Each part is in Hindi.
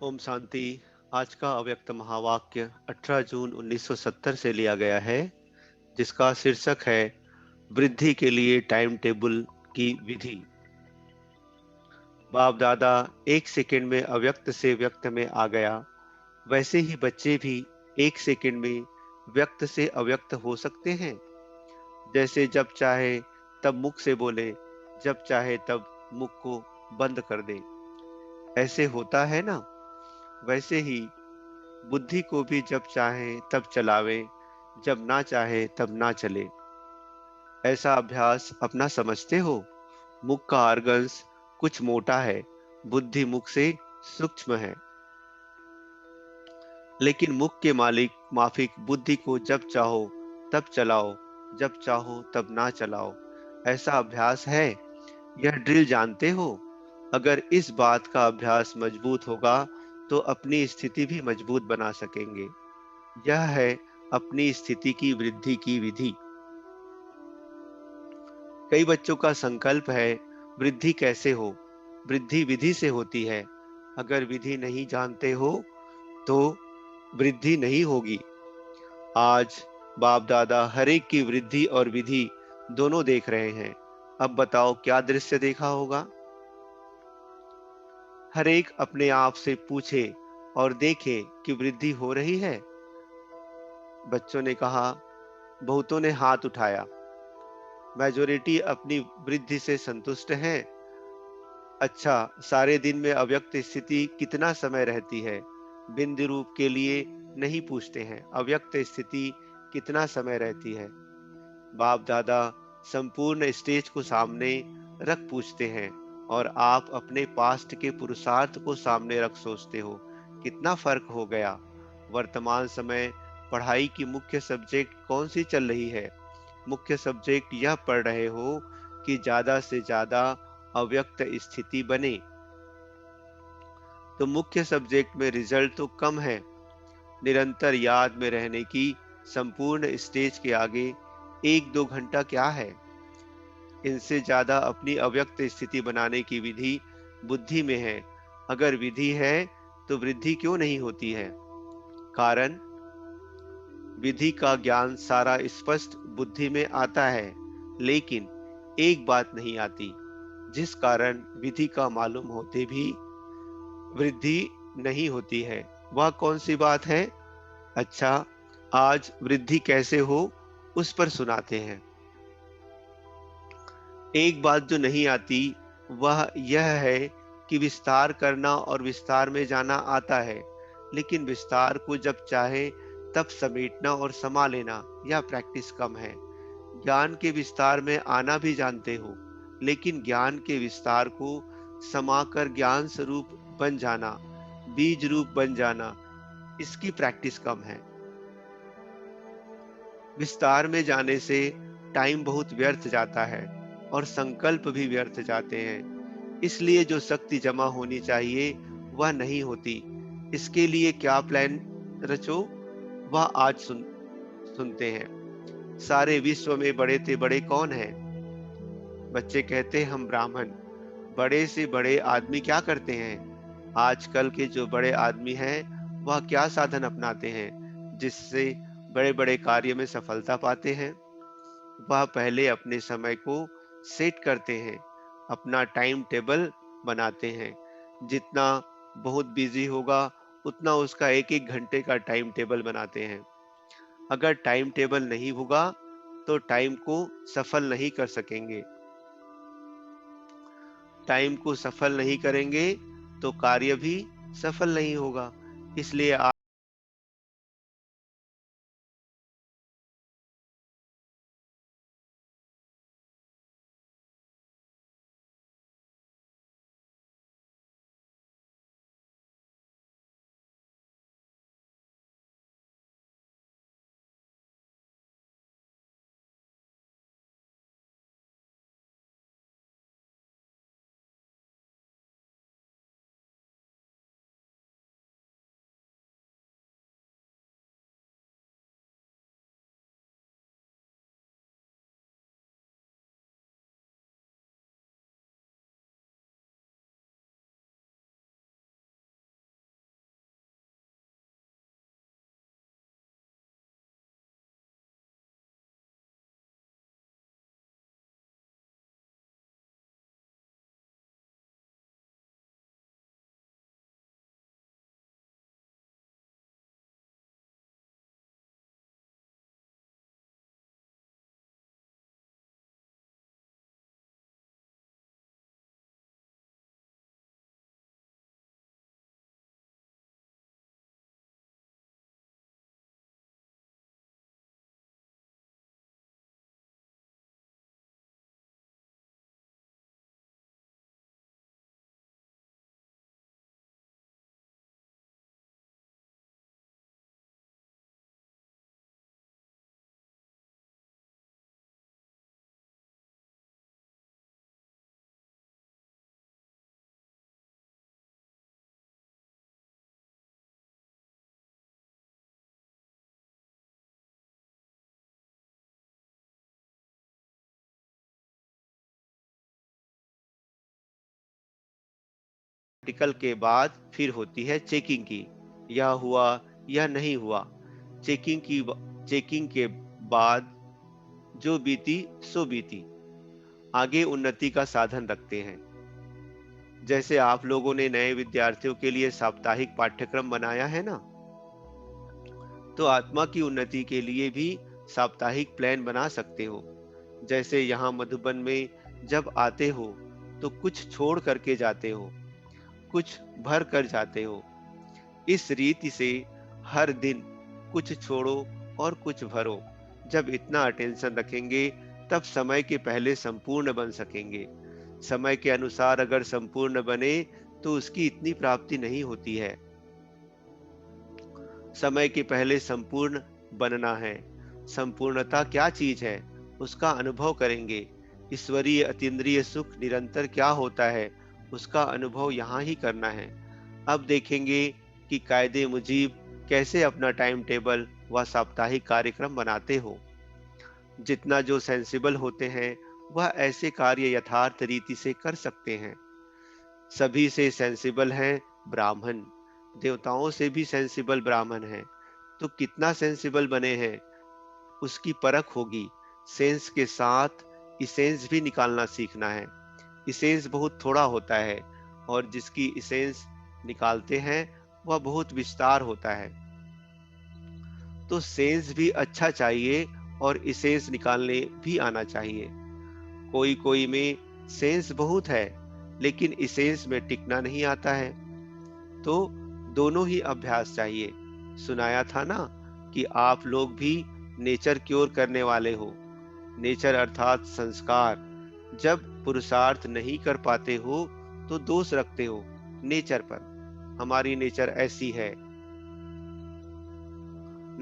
ओम शांति। आज का अव्यक्त महावाक्य 18 जून 1970 से लिया गया है, जिसका शीर्षक है वृद्धि के लिए टाइम टेबल की विधि। बाप दादा एक सेकंड में अव्यक्त से व्यक्त में आ गया, वैसे ही बच्चे भी एक सेकंड में व्यक्त से अव्यक्त हो सकते हैं। जैसे जब चाहे तब मुख से बोले, जब चाहे तब मुख को बंद कर दे। ऐसे होता है ना? वैसे ही बुद्धि को भी जब चाहे तब चलावे, जब ना चाहे तब ना चले। ऐसा अभ्यास अपना समझते हो? मुख का ऑर्गन्स कुछ मोटा है, बुद्धि मुख से सूक्ष्म है, लेकिन मुख के मालिक माफिक बुद्धि को जब चाहो तब चलाओ, जब चाहो तब ना चलाओ। ऐसा अभ्यास है, यह ड्रिल जानते हो? अगर इस बात का अभ्यास मजबूत होगा तो अपनी स्थिति भी मजबूत बना सकेंगे। यह है अपनी स्थिति की वृद्धि की विधि। कई बच्चों का संकल्प है, वृद्धि कैसे हो? वृद्धि विधि से होती है। अगर विधि नहीं जानते हो तो वृद्धि नहीं होगी। आज बाप दादा हर एक की वृद्धि और विधि दोनों देख रहे हैं। अब बताओ क्या दृश्य देखा होगा? हर एक अपने आप से पूछे और देखे कि वृद्धि हो रही है। बच्चों ने कहा, बहुतों ने हाथ उठाया। मेजॉरिटी अपनी वृद्धि से संतुष्ट हैं। अच्छा, सारे दिन में अव्यक्त स्थिति कितना समय रहती है? बिंदु रूप के लिए नहीं पूछते हैं, अव्यक्त स्थिति कितना समय रहती है? बाप दादा संपूर्ण स्टेज को सामने रख पूछते हैं, और आप अपने पास्ट के पुरुषार्थ को सामने रख सोचते हो, कितना फर्क हो गया। वर्तमान समय पढ़ाई की मुख्य सब्जेक्ट कौन सी चल रही है? मुख्य सब्जेक्ट यह पढ़ रहे हो कि ज्यादा से ज्यादा अव्यक्त स्थिति बने। तो मुख्य सब्जेक्ट में रिजल्ट तो कम है। निरंतर याद में रहने की संपूर्ण स्टेज के आगे 1-2 घंटा क्या है? इनसे ज्यादा अपनी अव्यक्त स्थिति बनाने की विधि बुद्धि में है। अगर विधि है तो वृद्धि क्यों नहीं होती है? कारण, विधि का ज्ञान सारा स्पष्ट बुद्धि में आता है, लेकिन एक बात नहीं आती, जिस कारण विधि का मालूम होते भी वृद्धि नहीं होती है। वह कौन सी बात है? अच्छा, आज वृद्धि कैसे हो उस पर सुनाते हैं। एक बात जो नहीं आती वह यह है कि विस्तार करना और विस्तार में जाना आता है, लेकिन विस्तार को जब चाहे तब समेटना और समा लेना, यह प्रैक्टिस कम है। ज्ञान के विस्तार में आना भी जानते हो, लेकिन ज्ञान के विस्तार को समाकर ज्ञान स्वरूप बन जाना, बीज रूप बन जाना, इसकी प्रैक्टिस कम है। विस्तार में जाने से टाइम बहुत व्यर्थ जाता है और संकल्प भी व्यर्थ जाते हैं। इसलिए जो शक्ति जमा होनी चाहिए वह नहीं होती। इसके लिए क्या प्लान रचो, वह आज सुनते हैं। सारे विश्व में बड़े से बड़े कौन है? बच्चे कहते, हम ब्राह्मण। बड़े से बड़े आदमी क्या करते हैं? आजकल के जो बड़े आदमी हैं वह क्या साधन अपनाते हैं जिससे बड़े बड़े कार्य में सफलता पाते हैं? वह पहले अपने समय को सेट करते हैं, अपना टाइम टेबल बनाते हैं। जितना बहुत बिजी होगा उतना उसका एक एक घंटे का टाइम टेबल बनाते हैं। अगर टाइम टेबल नहीं होगा तो टाइम को सफल नहीं कर सकेंगे। टाइम को सफल नहीं करेंगे तो कार्य भी सफल नहीं होगा। इसलिए प्रैक्टिकल के बाद फिर होती है चेकिंग की, यह हुआ या नहीं हुआ। चेकिंग के बाद जो बीती सो बीती, आगे उन्नति का साधन रखते हैं। जैसे आप लोगों ने नए विद्यार्थियों के लिए साप्ताहिक पाठ्यक्रम बनाया है ना, तो आत्मा की उन्नति के लिए भी साप्ताहिक प्लान बना सकते हो। जैसे यहाँ मधुबन में जब आते हो तो कुछ छोड़ करके जाते हो, कुछ भर कर जाते हो। इस रीति से हर दिन कुछ छोड़ो और कुछ भरो। जब इतना अटेंशन रखेंगे तब समय के पहले संपूर्ण बन सकेंगे। समय के अनुसार अगर संपूर्ण बने तो उसकी इतनी प्राप्ति नहीं होती है। समय के पहले संपूर्ण बनना है। संपूर्णता क्या चीज है, उसका अनुभव करेंगे। ईश्वरीय अतीन्द्रिय सुख निरंतर क्या होता है, उसका अनुभव यहाँ ही करना है। अब देखेंगे कि कायदे मुजीब कैसे अपना टाइम टेबल व साप्ताहिक कार्यक्रम बनाते हो। जितना जो सेंसिबल होते हैं वह ऐसे कार्य यथार्थ रीति से कर सकते हैं। सभी से सेंसिबल हैं ब्राह्मण, देवताओं से भी सेंसिबल ब्राह्मण हैं। तो कितना सेंसिबल बने हैं उसकी परख होगी। सेंस के साथ इसेंस भी निकालना सीखना है। इसेंस बहुत थोड़ा होता है और जिसकी इसेंस निकालते हैं वह बहुत विस्तार होता है। तो सेंस भी अच्छा चाहिए और इसेंस निकालने भी आना चाहिए। कोई कोई में सेंस बहुत है लेकिन इसेंस में टिकना नहीं आता है। तो दोनों ही अभ्यास चाहिए। सुनाया था ना कि आप लोग भी नेचर क्योर करने वाले हो। नेचर अर्थात संस्कार। जब पुरुषार्थ नहीं कर पाते हो तो दोष रखते हो नेचर पर। हमारी नेचर ऐसी है।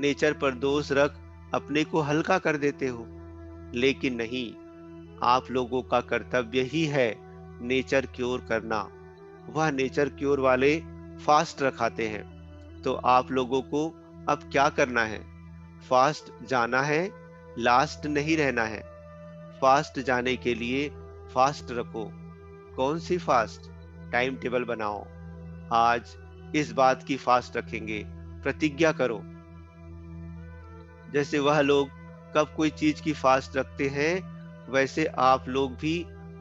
नेचर पर दोष रख अपने को हल्का कर देते हो। लेकिन नहीं, आप लोगों का कर्तव्य ही है नेचर क्योर करना। वह नेचर क्योर वाले फास्ट रखाते हैं। तो आप लोगों को अब क्या करना है? फास्ट जाना है, लास्ट नहीं रहना है। फास्ट जाने के लिए फास्ट रखो। कौन सी फास्ट? टाइम टेबल बनाओ। आज इस बात की फास्ट रखेंगे, प्रतिज्ञा करो। जैसे वह लोग कब कोई चीज की फास्ट रखते हैं, वैसे आप लोग भी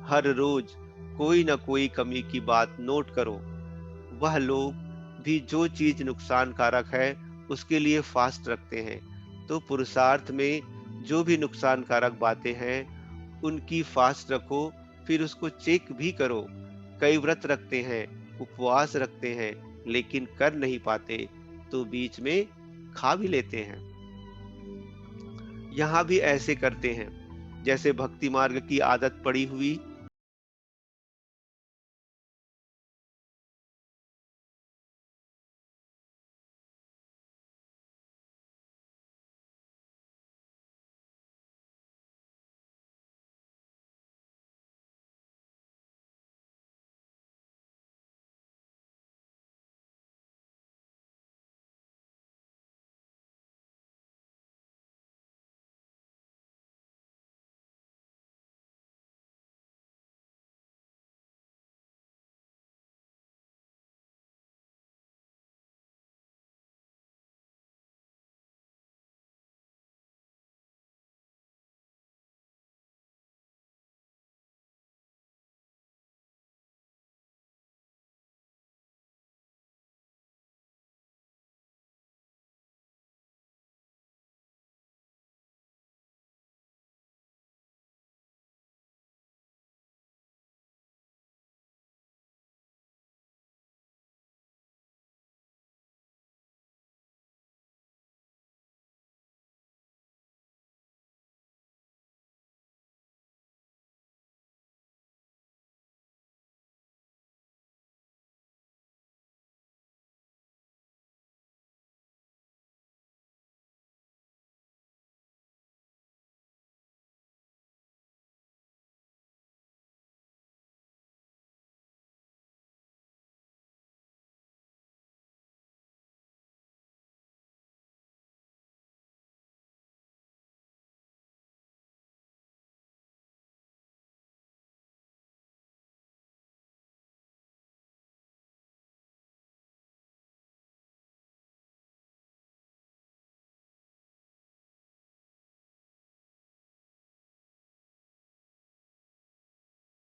हर रोज कोई ना कोई कमी की बात नोट करो। वह लोग भी जो चीज नुकसान कारक है उसके लिए फास्ट रखते हैं। तो पुरुषार्थ में जो भी नुकसान कारक बातें हैं उनकी फास्ट रखो, फिर उसको चेक भी करो। कई व्रत रखते हैं, उपवास रखते हैं, लेकिन कर नहीं पाते तो बीच में खा भी लेते हैं। यहाँ भी ऐसे करते हैं। जैसे भक्ति मार्ग की आदत पड़ी हुई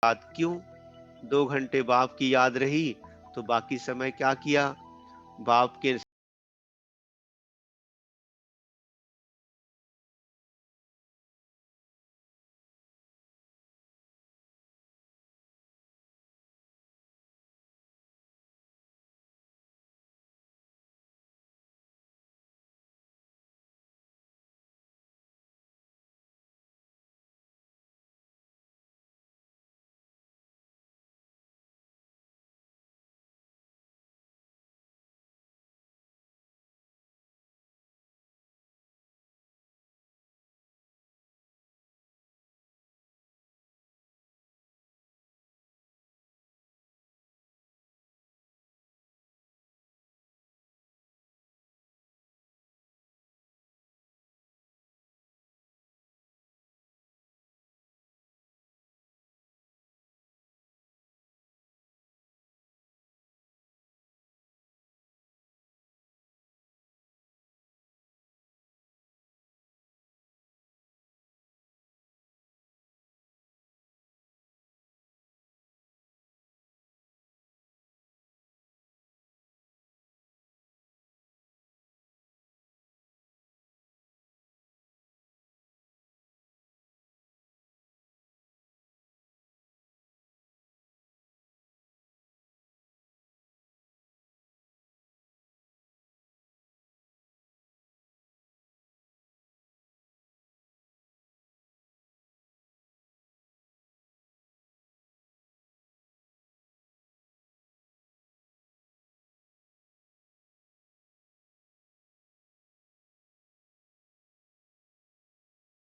याद क्यों? 2 घंटे बाप की याद रही तो बाकी समय क्या किया? बाप के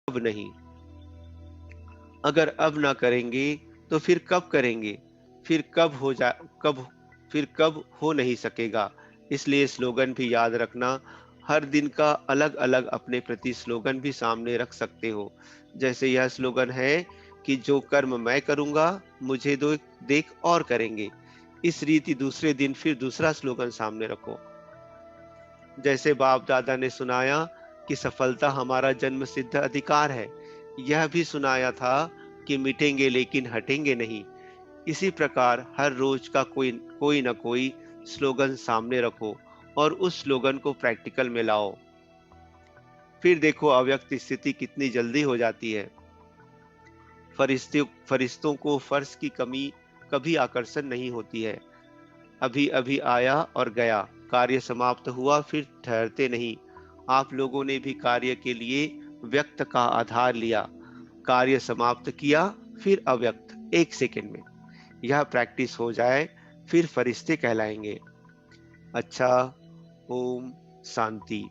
अब नहीं। अगर अब ना करेंगे तो फिर कब करेंगे? फिर कब हो जा कब फिर कब हो नहीं सकेगा। इसलिए स्लोगन भी याद रखना। हर दिन का अलग-अलग अपने प्रति स्लोगन भी सामने रख सकते हो। जैसे यह स्लोगन है कि जो कर्म मैं करूँगा, मुझे दो देख और करेंगे। इस रीति दूसरे दिन फिर दूसरा स्लोगन सामने रखो। जैसे बाप दादा ने सुनाया कि सफलता हमारा जन्म सिद्ध अधिकार है, यह भी सुनाया था कि मिटेंगे लेकिन हटेंगे नहीं। इसी प्रकार हर रोज का कोई कोई न कोई स्लोगन सामने रखो और उस स्लोगन को प्रैक्टिकल में लाओ। फिर देखो अव्यक्त स्थिति कितनी जल्दी हो जाती है। फरिश्तों को फर्श की कमी कभी आकर्षण नहीं होती है। अभी अभी आया और गया, कार्य समाप्त हुआ फिर ठहरते नहीं। आप लोगों ने भी कार्य के लिए व्यक्त का आधार लिया, कार्य समाप्त किया फिर अव्यक्त 1 सेकंड में। यह प्रैक्टिस हो जाए फिर फरिश्ते कहलाएंगे। अच्छा, ओम शांति।